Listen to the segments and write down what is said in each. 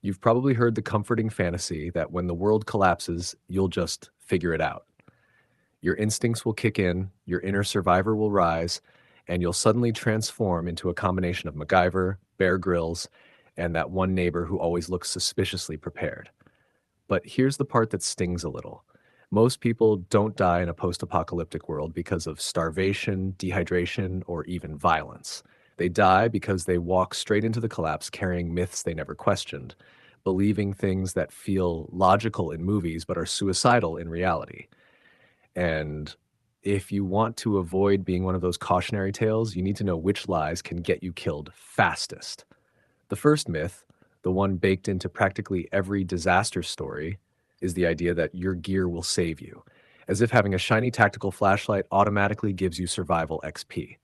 You've probably heard the comforting fantasy that when the world collapses, you'll just figure it out. Your instincts will kick in, your inner survivor will rise, and you'll suddenly transform into a combination of MacGyver, Bear Grylls, and that one neighbor who always looks suspiciously prepared. But here's the part that stings a little. Most people don't die in a post-apocalyptic world because of starvation, dehydration, or even violence. They die because they walk straight into the collapse carrying myths they never questioned, believing things that feel logical in movies but are suicidal in reality. And if you want to avoid being one of those cautionary tales, you need to know which lies can get you killed fastest. The first myth, the one baked into practically every disaster story, is the idea that your gear will save you, as if having a shiny tactical flashlight automatically gives you survival XP.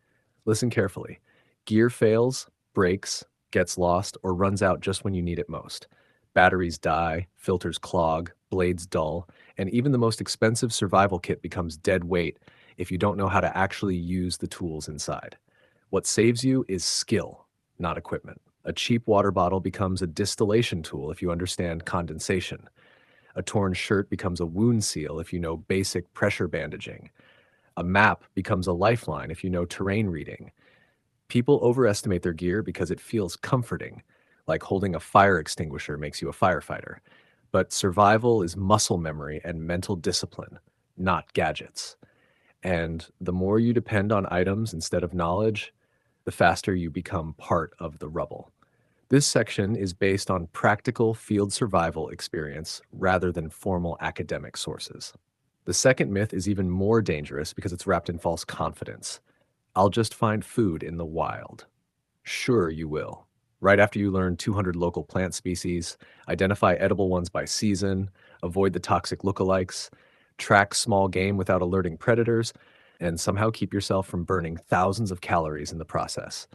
Listen carefully. Gear fails, breaks, gets lost, or runs out just when you need it most. Batteries die, filters clog, blades dull, and even the most expensive survival kit becomes dead weight if you don't know how to actually use the tools inside. What saves you is skill, not equipment. A cheap water bottle becomes a distillation tool if you understand condensation. A torn shirt becomes a wound seal if you know basic pressure bandaging. A map becomes a lifeline if you know terrain reading. People overestimate their gear because it feels comforting, like holding a fire extinguisher makes you a firefighter. But survival is muscle memory and mental discipline, not gadgets. And the more you depend on items instead of knowledge, the faster you become part of the rubble. This section is based on practical field survival experience rather than formal academic sources. The second myth is even more dangerous because it's wrapped in false confidence. I'll just find food in the wild. Sure, you will. Right after you learn 200 local plant species, identify edible ones by season, avoid the toxic lookalikes, track small game without alerting predators, and somehow keep yourself from burning thousands of calories in the process.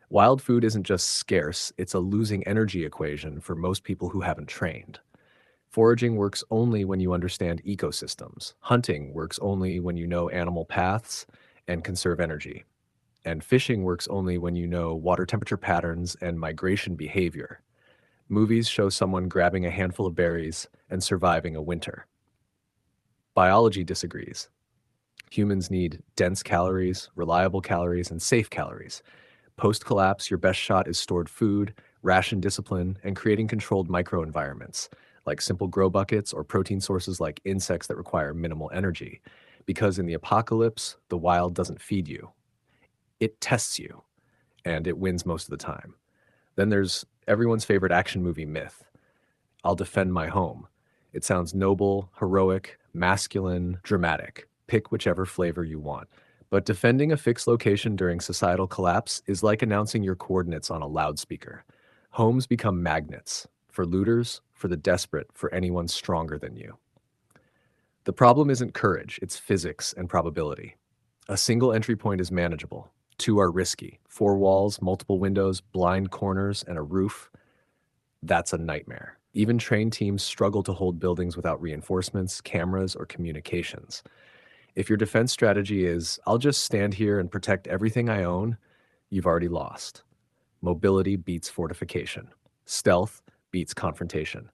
Wild food isn't just scarce, it's a losing energy equation for most people who haven't trained. Foraging works only when you understand ecosystems. Hunting works only when you know animal paths and conserve energy. And fishing works only when you know water temperature patterns and migration behavior. Movies show someone grabbing a handful of berries and surviving a winter. Biology disagrees. Humans need dense calories, reliable calories, and safe calories. Post-collapse, your best shot is stored food, ration discipline, and creating controlled microenvironments, like simple grow buckets or protein sources like insects that require minimal energy. Because in the apocalypse, the wild doesn't feed you. It tests you, and it wins most of the time. Then there's everyone's favorite action movie myth. I'll defend my home. It sounds noble, heroic, masculine, dramatic. Pick whichever flavor you want. But defending a fixed location during societal collapse is like announcing your coordinates on a loudspeaker. Homes become magnets for looters, for the desperate, for anyone stronger than you. The problem isn't courage, it's physics and probability. A single entry point is manageable. Two are risky. Four walls, multiple windows, blind corners, and a roof. That's a nightmare. Even trained teams struggle to hold buildings without reinforcements, cameras, or communications. If your defense strategy is, I'll just stand here and protect everything I own, you've already lost. Mobility beats fortification. Stealth beats confrontation.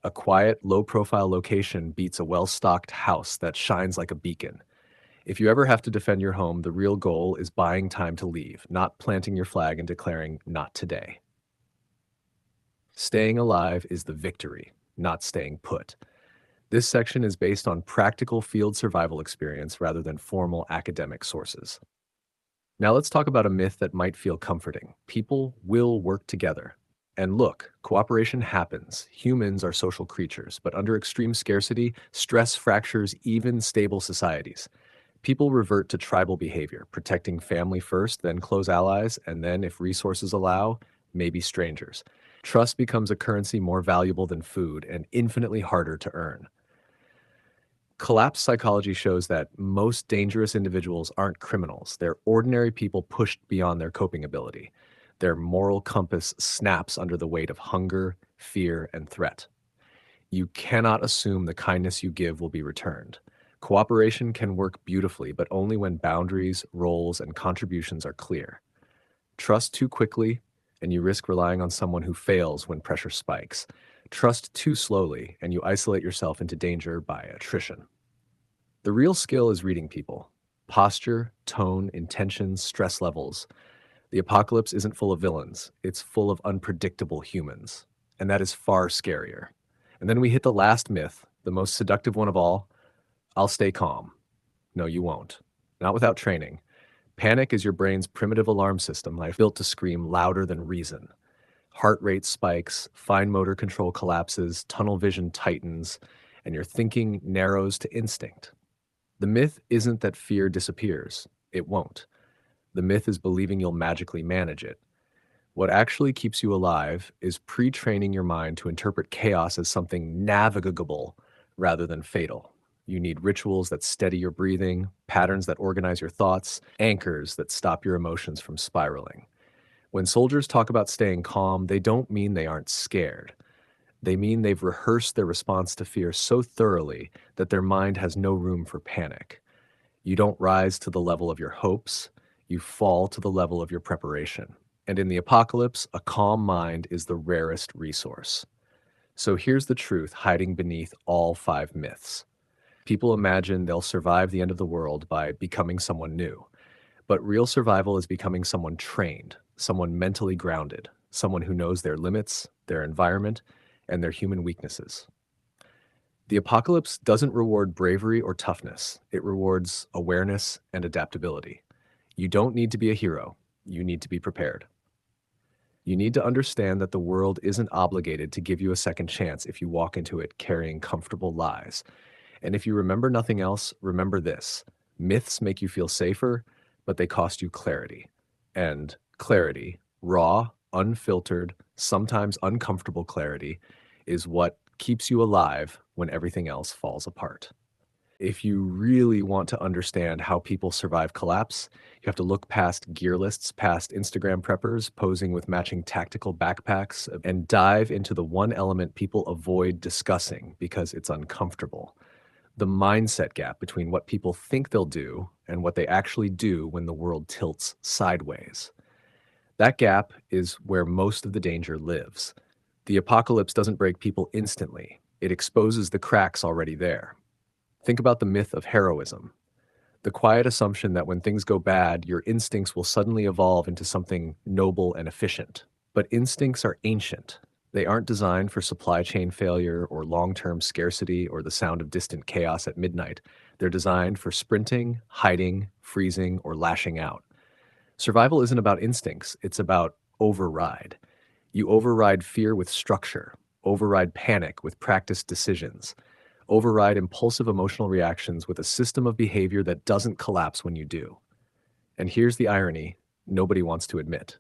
A quiet, low-profile location beats a well-stocked house that shines like a beacon. If you ever have to defend your home, the real goal is buying time to leave, not planting your flag and declaring, not today. Staying alive is the victory, not staying put. This section is based on practical field survival experience rather than formal academic sources. Now let's talk about a myth that might feel comforting. People will work together. And look, cooperation happens. Humans are social creatures, but under extreme scarcity, stress fractures even stable societies. People revert to tribal behavior, protecting family first, then close allies, and then, if resources allow, maybe strangers. Trust becomes a currency more valuable than food and infinitely harder to earn. Collapse psychology shows that most dangerous individuals aren't criminals. They're ordinary people pushed beyond their coping ability. Their moral compass snaps under the weight of hunger, fear, and threat. You cannot assume the kindness you give will be returned. Cooperation can work beautifully, but only when boundaries, roles, and contributions are clear. Trust too quickly, and you risk relying on someone who fails when pressure spikes. Trust too slowly, and you isolate yourself into danger by attrition. The real skill is reading people. Posture, tone, intentions, stress levels. The apocalypse isn't full of villains, it's full of unpredictable humans. And that is far scarier. And then we hit the last myth, the most seductive one of all. I'll stay calm. No, you won't. Not without training. Panic is your brain's primitive alarm system, life built to scream louder than reason. Heart rate spikes, fine motor control collapses, tunnel vision tightens, and your thinking narrows to instinct. The myth isn't that fear disappears. It won't. The myth is believing you'll magically manage it. What actually keeps you alive is pre-training your mind to interpret chaos as something navigable rather than fatal. You need rituals that steady your breathing, patterns that organize your thoughts, anchors that stop your emotions from spiraling. When soldiers talk about staying calm, they don't mean they aren't scared. They mean they've rehearsed their response to fear so thoroughly that their mind has no room for panic. You don't rise to the level of your hopes, you fall to the level of your preparation. And in the apocalypse, a calm mind is the rarest resource. So here's the truth hiding beneath all 5 myths. People imagine they'll survive the end of the world by becoming someone new. But real survival is becoming someone trained, someone mentally grounded, someone who knows their limits, their environment, and their human weaknesses. The apocalypse doesn't reward bravery or toughness. It rewards awareness and adaptability. You don't need to be a hero. You need to be prepared. You need to understand that the world isn't obligated to give you a second chance if you walk into it carrying comfortable lies. And if you remember nothing else, remember this. Myths make you feel safer, but they cost you clarity. And clarity, raw, unfiltered, sometimes uncomfortable clarity, is what keeps you alive when everything else falls apart. If you really want to understand how people survive collapse, you have to look past gear lists, past Instagram preppers posing with matching tactical backpacks, and dive into the one element people avoid discussing because it's uncomfortable. The mindset gap between what people think they'll do and what they actually do when the world tilts sideways. That gap is where most of the danger lives. The apocalypse doesn't break people instantly. It exposes the cracks already there. Think about the myth of heroism. The quiet assumption that when things go bad, your instincts will suddenly evolve into something noble and efficient. But instincts are ancient. They aren't designed for supply chain failure or long-term scarcity or the sound of distant chaos at midnight. They're designed for sprinting, hiding, freezing, or lashing out. Survival isn't about instincts, it's about override. You override fear with structure, override panic with practiced decisions, override impulsive emotional reactions with a system of behavior that doesn't collapse when you do. And here's the irony nobody wants to admit.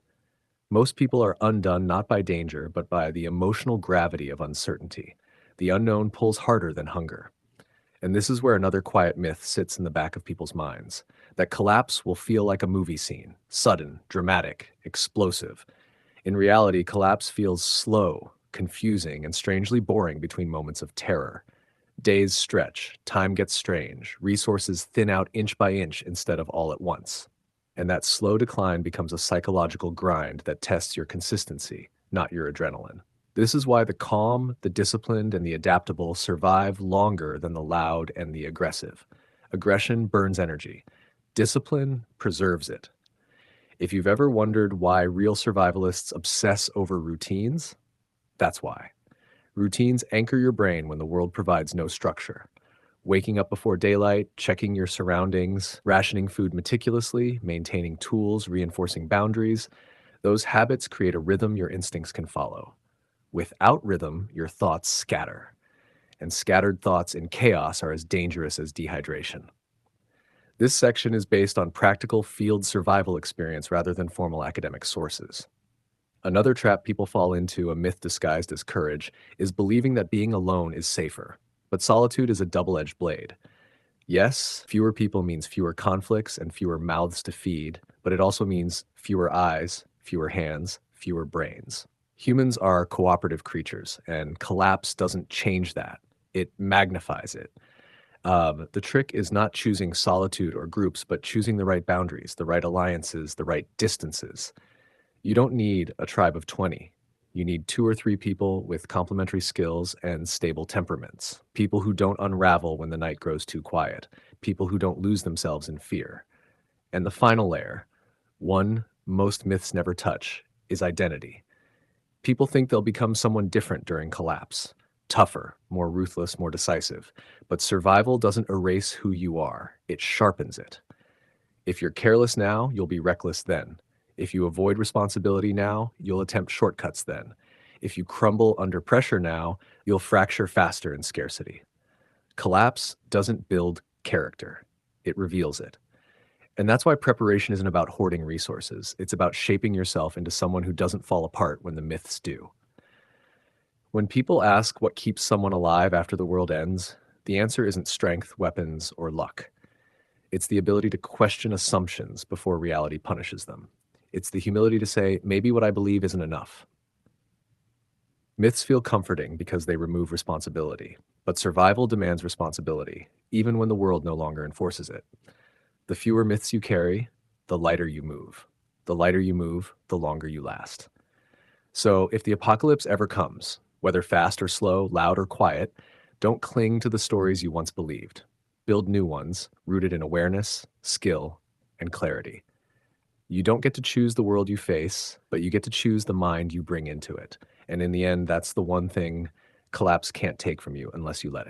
Most people are undone not by danger, but by the emotional gravity of uncertainty. The unknown pulls harder than hunger. And this is where another quiet myth sits in the back of people's minds, that collapse will feel like a movie scene, sudden, dramatic, explosive. In reality, collapse feels slow, confusing, and strangely boring between moments of terror. Days stretch, time gets strange, resources thin out inch by inch instead of all at once. And that slow decline becomes a psychological grind that tests your consistency, not your adrenaline. This is why the calm, the disciplined, and the adaptable survive longer than the loud and the aggressive. Aggression burns energy. Discipline preserves it. If you've ever wondered why real survivalists obsess over routines, that's why. Routines anchor your brain when the world provides no structure. Waking up before daylight, checking your surroundings, rationing food meticulously, maintaining tools, reinforcing boundaries, those habits create a rhythm your instincts can follow. Without rhythm, your thoughts scatter, and scattered thoughts in chaos are as dangerous as dehydration. This section is based on practical field survival experience rather than formal academic sources. Another trap people fall into, a myth disguised as courage, is believing that being alone is safer. But solitude is a double-edged blade. Yes, fewer people means fewer conflicts and fewer mouths to feed, but it also means fewer eyes, fewer hands, fewer brains. Humans are cooperative creatures, and collapse doesn't change that. It magnifies it. The trick is not choosing solitude or groups, but choosing the right boundaries, the right alliances, the right distances. You don't need a tribe of 20. You need 2 or 3 people with complementary skills and stable temperaments. People who don't unravel when the night grows too quiet. People who don't lose themselves in fear. And the final layer, one most myths never touch, is identity. People think they'll become someone different during collapse. Tougher, more ruthless, more decisive. But survival doesn't erase who you are, it sharpens it. If you're careless now, you'll be reckless then. If you avoid responsibility now, you'll attempt shortcuts then. If you crumble under pressure now, you'll fracture faster in scarcity. Collapse doesn't build character, it reveals it. And that's why preparation isn't about hoarding resources. It's about shaping yourself into someone who doesn't fall apart when the myths do. When people ask what keeps someone alive after the world ends, the answer isn't strength, weapons, or luck. It's the ability to question assumptions before reality punishes them. It's the humility to say, maybe what I believe isn't enough. Myths feel comforting because they remove responsibility, but survival demands responsibility, even when the world no longer enforces it. The fewer myths you carry, the lighter you move. The lighter you move, the longer you last. So if the apocalypse ever comes, whether fast or slow, loud or quiet, don't cling to the stories you once believed. Build new ones, rooted in awareness, skill, and clarity. You don't get to choose the world you face, but you get to choose the mind you bring into it. And in the end, that's the one thing collapse can't take from you unless you let it.